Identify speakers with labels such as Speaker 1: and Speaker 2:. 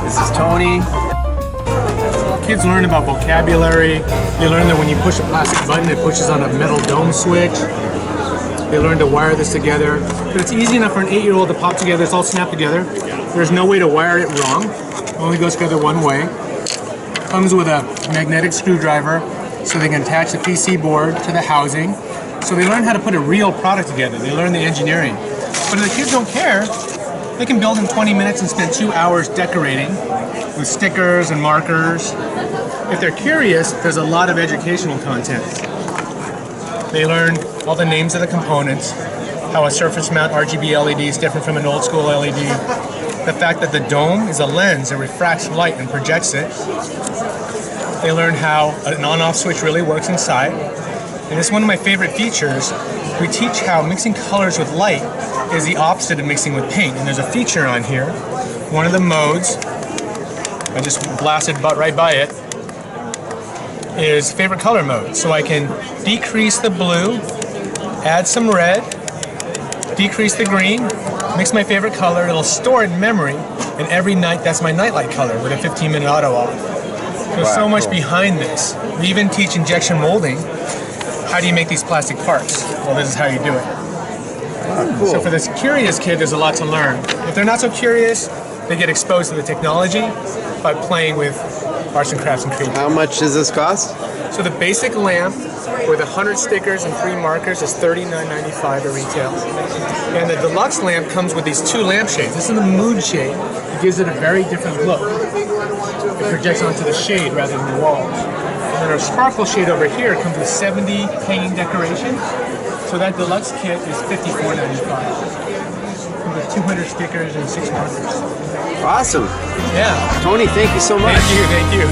Speaker 1: This is Tony. Kids learn about vocabulary. They learn that when you push a plastic button, it pushes on a metal dome switch. They learn to wire this together. But it's easy enough for an 8-year-old to pop together. It's all snapped together. There's no way to wire it wrong. It only goes together one way. Comes with a magnetic screwdriver so they can attach the PC board to the housing. So they learn how to put a real product together. They learn the engineering. But if the kids don't care, they can build in 20 minutes and spend 2 hours decorating with stickers and markers. If they're curious, there's a lot of educational content. They learn all the names of the components, how a surface mount RGB LED is different from an old school LED, the fact that the dome is a lens that refracts light and projects it. They learn how an on-off switch really works inside. And this is one of my favorite features. We teach how mixing colors with light is the opposite of mixing with paint. And there's a feature on here. One of the modes, I just blasted right by it, is favorite color mode. So I can decrease the blue, add some red, decrease the green, mix my favorite color. It'll store it in memory, and every night that's my nightlight color with a 15-minute auto off. There's so much behind this. We even teach injection molding. How do you make these plastic parts? Well, this is how you do it. Cool. So for this curious kid, there's a lot to learn. If they're not so curious, they get exposed to the technology by playing with arts and crafts and creativity.
Speaker 2: How much does this cost?
Speaker 1: So the basic lamp with 100 stickers and 3 markers is $39.95 at retail. And the deluxe lamp comes with these 2 lampshades. This is the mood shade. It gives it a very different look. It projects onto the shade rather than the walls. And our sparkle shade over here comes with 70 pane decorations. So that deluxe kit is $54.95. With 200 stickers and 6 markers.
Speaker 2: Awesome.
Speaker 1: Yeah.
Speaker 2: Tony, thank you so much.
Speaker 1: Thank you.